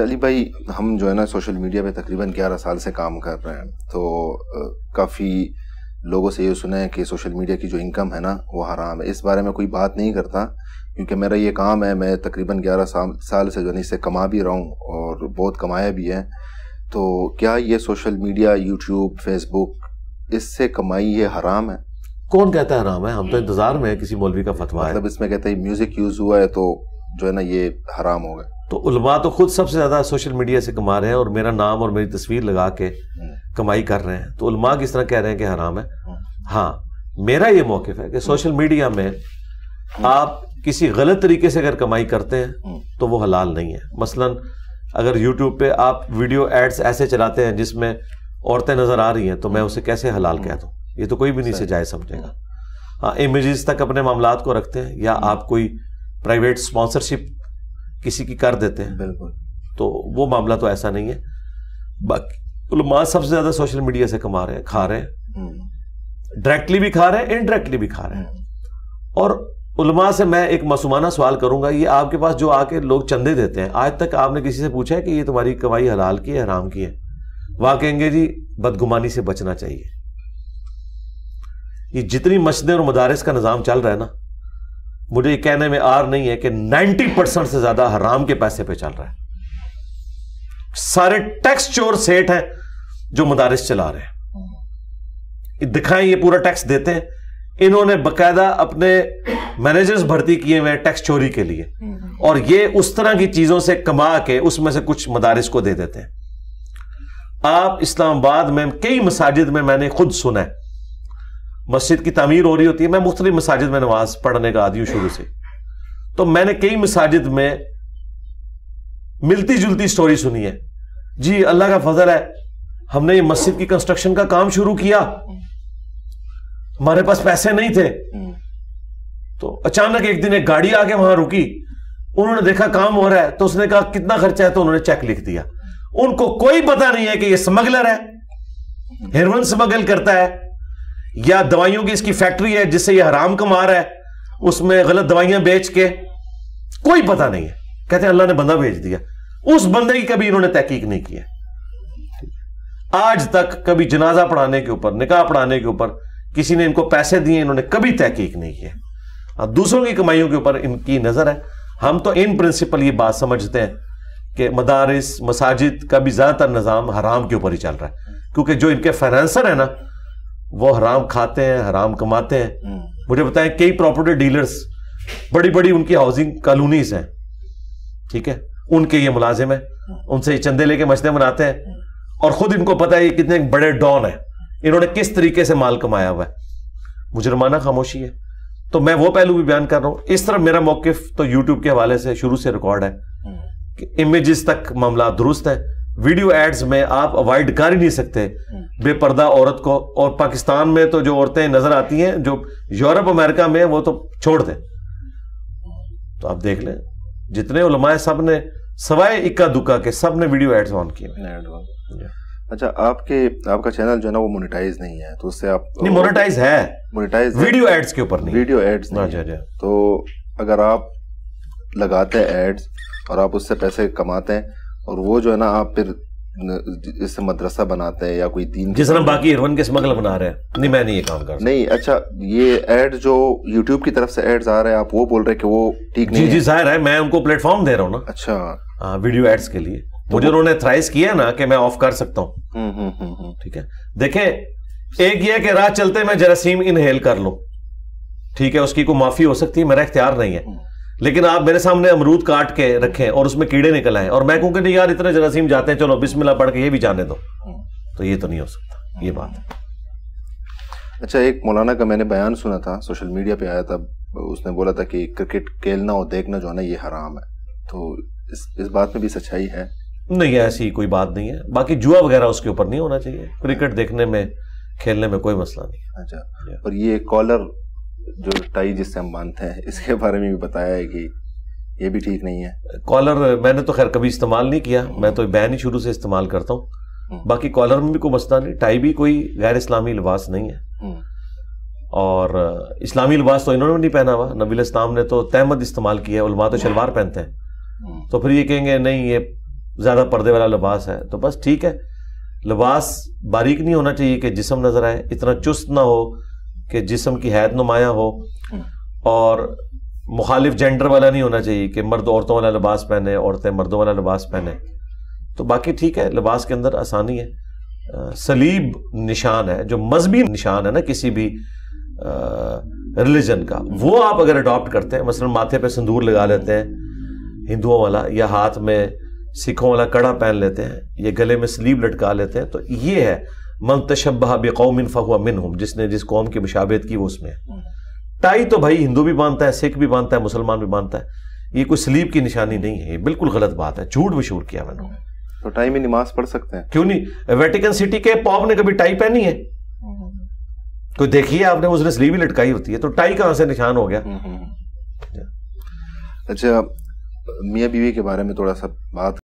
علی بھائی، ہم جو ہے نا سوشل میڈیا پہ تقریباً 11 سال سے کام کر رہے ہیں، تو کافی لوگوں سے یہ سنا ہے کہ سوشل میڈیا کی جو انکم ہے نا وہ حرام ہے. اس بارے میں کوئی بات نہیں کرتا کیونکہ میرا یہ کام ہے. میں تقریباً 11 سال سے جو ہے اس سے کما بھی رہا ہوں اور بہت کمایا بھی ہے. تو کیا یہ سوشل میڈیا، یوٹیوب، فیس بک، اس سے کمائی یہ حرام ہے؟ کون کہتا ہے حرام ہے؟ ہم تو انتظار میں ہے کسی مولوی کا فتویٰ ہے. مطلب اس میں کہتے ہیں میوزک یوز ہوا ہے تو جو ہے نا یہ حرام ہوگا. تو علماء تو خود سب سے زیادہ سوشل میڈیا سے کما رہے ہیں اور میرا نام اور میری تصویر لگا کے کمائی کر رہے ہیں. تو علماء کس طرح کہہ رہے ہیں کہ حرام ہے؟ ہاں، میرا یہ موقف ہے کہ سوشل میڈیا میں آپ کسی غلط طریقے سے اگر کمائی کرتے ہیں تو وہ حلال نہیں ہے. مثلا اگر یوٹیوب پہ آپ ویڈیو ایڈز ایسے چلاتے ہیں جس میں عورتیں نظر آ رہی ہیں تو میں اسے کیسے حلال کہتا ہوں؟ یہ تو کوئی بھی نہیں سے جائز سمجھے گا. ہاں، امیجز تک اپنے معاملات کو رکھتے ہیں یا آپ کوئی پرائیویٹ اسپانسرشپ کسی کی کر دیتے ہیں، بالکل، تو وہ معاملہ تو ایسا نہیں ہے. باقی علماء سب سے زیادہ سوشل میڈیا سے کما رہے ہیں، کھا رہے ہیں، ڈائریکٹلی بھی کھا رہے ہیں، انڈائریکٹلی بھی کھا رہے ہیں. اور علماء سے میں ایک معصومانہ سوال کروں گا، یہ آپ کے پاس جو آ کے لوگ چندے دیتے ہیں، آج تک آپ نے کسی سے پوچھا ہے کہ یہ تمہاری کمائی حلال کی ہے حرام کی ہے؟ وہ کہیں گے جی بدگمانی سے بچنا چاہیے. یہ جتنی مسجدیں اور مدارس کا نظام چل رہا ہے نا، مجھے یہ کہنے میں آر نہیں ہے کہ 90% سے زیادہ حرام کے پیسے پہ چل رہا ہے. سارے ٹیکس چور سیٹ ہیں جو مدارس چلا رہے ہیں. دکھائیں، یہ پورا ٹیکس دیتے ہیں. انہوں نے باقاعدہ اپنے مینیجرز بھرتی کیے ہوئے ٹیکس چوری کے لیے، اور یہ اس طرح کی چیزوں سے کما کے اس میں سے کچھ مدارس کو دے دیتے ہیں. آپ اسلام آباد میں کئی مساجد میں نے خود سنا ہے، مسجد کی تعمیر ہو رہی ہوتی ہے. میں مختلف مساجد میں نماز پڑھنے کا عادی ہوں شروع سے، تو میں نے کئی مساجد میں ملتی جلتی سٹوری سنی ہے. جی اللہ کا فضل ہے، ہم نے یہ مسجد کی کنسٹرکشن کا کام شروع کیا، ہمارے پاس پیسے نہیں تھے، تو اچانک ایک دن ایک گاڑی آ کے وہاں رکی، انہوں نے دیکھا کام ہو رہا ہے تو اس نے کہا کتنا خرچہ ہے، تو انہوں نے چیک لکھ دیا. ان کو کوئی پتہ نہیں ہے کہ یہ سمگلر ہے، ہیروئن سمگل کرتا ہے، یا دوائیوں کی اس کی فیکٹری ہے جس سے یہ حرام کما رہا ہے، اس میں غلط دوائیاں بیچ کے. کوئی پتہ نہیں ہے. کہتے ہیں اللہ نے بندہ بھیج دیا. اس بندے کی کبھی انہوں نے تحقیق نہیں کی ہے. آج تک کبھی جنازہ پڑھانے کے اوپر، نکاح پڑھانے کے اوپر کسی نے ان کو پیسے دیے، انہوں نے کبھی تحقیق نہیں کی ہے. دوسروں کی کمائیوں کے اوپر ان کی نظر ہے. ہم تو ان پرنسپل یہ بات سمجھتے ہیں کہ مدارس، مساجد کا بھی زیادہ تر نظام حرام کے اوپر ہی چل رہا ہے، کیونکہ جو ان کے فائنانسر ہیں نا وہ حرام کھاتے ہیں، حرام کماتے ہیں. مجھے بتائیں، کئی پراپرٹی ڈیلرز، بڑی بڑی ان کی ہاؤسنگ کالونیز ہیں، ٹھیک ہے، ان کے یہ ملازم ہیں، ان سے یہ چندے لے کے مسجدیں بناتے ہیں، اور خود ان کو پتہ ہے یہ کتنے بڑے ڈان ہیں، انہوں نے کس طریقے سے مال کمایا ہوا ہے. مجرمانہ خاموشی ہے. تو میں وہ پہلو بھی بیان کر رہا ہوں. اس طرح میرا موقف تو یوٹیوب کے حوالے سے شروع سے ریکارڈ ہے کہ امیجز تک معاملات درست ہیں. ویڈیو ایڈز میں آپ اوائڈ کر ہی نہیں سکتے بے پردہ عورت کو. اور پاکستان میں تو جو عورتیں نظر آتی ہیں جو یورپ امریکہ میں وہ تو چھوڑ دیں. تو آپ دیکھ لیں جتنے علماء سب نے سوائے اکا دکا کے سب نے ویڈیو ایڈز آن کیے. اچھا، آپ کا چینل جو ہے نا وہ مونیٹائز نہیں ہے، تو اس سے آپ نہیں، مونیٹائز ہے، مونیٹائز ویڈیو ایڈز کے اوپر نہیں، ویڈیو ایڈز نہیں. تو اگر آپ لگاتے ہیں ایڈز اور آپ اس سے پیسے کماتے ہیں، اور وہ جو ہے نا آپ پھر اس سے مدرسہ بناتے ہیں یا کوئی دین، جس طرح باقی ہیروئن کے اسمگل بنا رہے ہیں، نہیں میں نہیں یہ کام کر نہیں. اچھا، یہ ایڈ جو یوٹیوب کی طرف سے ایڈز آ رہے ہیں، آپ وہ بول رہے ہیں کہ وہ ٹھیک نہیں؟ جی ظاہر ہے، میں ان کو پلیٹ فارم دے رہا ہوں نا. اچھا، ہاں، ویڈیو ایڈز کے لیے مجھے انہوں نے تھرائز کیا نا کہ میں آف کر سکتا ہوں. ٹھیک ہے، دیکھیں، ایک یہ کہ راہ چلتے میں جراثیم انہیل کر لوں، ٹھیک ہے، اس کی کوئی معافی ہو سکتی ہے، میرا اختیار نہیں ہے. لیکن آپ میرے سامنے امرود کاٹ کے رکھیں اور اس میں کیڑے نکل آئیں اور میں کہوں کہ نہیں یار اتنے جراثیم جاتے ہیں، چلو بسم اللہ پڑھ کے یہ بھی جانے دو، تو یہ تو نہیں ہو سکتا. یہ بات ہے. اچھا، ایک مولانا کا میں نے بیان سنا تھا، سوشل میڈیا پہ آیا تھا، اس نے بولا تھا کہ کرکٹ کھیلنا اور دیکھنا جو ہے نا یہ حرام ہے. تو اس بات میں بھی سچائی ہے؟ نہیں، ایسی کوئی بات نہیں ہے. باقی جوا وغیرہ اس کے اوپر نہیں ہونا چاہیے. کرکٹ دیکھنے میں، کھیلنے میں کوئی مسئلہ نہیں. اچھا، اور یہ کالر جو ٹائی جس سے ہم باندھتے ہیں، اس کے بارے میں بھی بتایا ہے کہ یہ بھی ٹھیک نہیں ہے. کالر میں نے تو خیر کبھی استعمال نہیں کیا، میں تو بین ہی شروع سے استعمال کرتا ہوں. باقی کالر میں بھی کوئی مسئلہ نہیں. ٹائی بھی کوئی غیر اسلامی لباس نہیں ہے، اور اسلامی لباس تو انہوں نے نہیں پہنا ہوا. نبی الاسلام نے تو تہمد استعمال کیا ہے. علماء تو شلوار پہنتے ہیں. تو پھر یہ کہیں گے نہیں یہ زیادہ پردے والا لباس ہے تو بس ٹھیک ہے. لباس باریک نہیں ہونا چاہیے کہ جسم نظر آئے, اتنا چست نہ ہو کہ جسم کی حید نمایاں ہو, اور مخالف جینڈر والا نہیں ہونا چاہیے کہ مرد عورتوں والا لباس پہنے, عورتیں مردوں والا لباس پہنے. تو باقی ٹھیک ہے, لباس کے اندر آسانی ہے. صلیب نشان ہے جو مذہبی نشان ہے نا کسی بھی ریلیجن کا, وہ آپ اگر اڈاپٹ کرتے ہیں, مثلا ماتھے پہ سندور لگا لیتے ہیں ہندوؤں والا, یا ہاتھ میں سکھوں والا کڑا پہن لیتے ہیں, یہ گلے میں سلیب لٹکا لیتے ہیں, تو یہ ہے من تشبہ بقوم فہو منہم, جس نے جس قوم کی مشابہت کی وہ اس میں ہے. ٹائی تو بھائی ہندو بھی باندھتا ہے, سکھ بھی باندھتا ہے, مسلمان بھی باندھتا ہے, یہ کوئی سلیب کی نشانی نہیں ہے, یہ بالکل غلط بات ہے, جھوٹ مشہور کیا میں نے. تو ٹائی میں نماز پڑھ سکتے ہیں کیوں نہیں؟ ویٹیکن سٹی کے پاپ نے کبھی ٹائی پہنی ہے؟ کوئی دیکھیے آپ نے, اس نے سلیو ہی لٹکائی ہوتی ہے, تو ٹائی کہاں سے نشان ہو گیا؟ اچھا, میاں بیوی کے بارے میں تھوڑا سا بات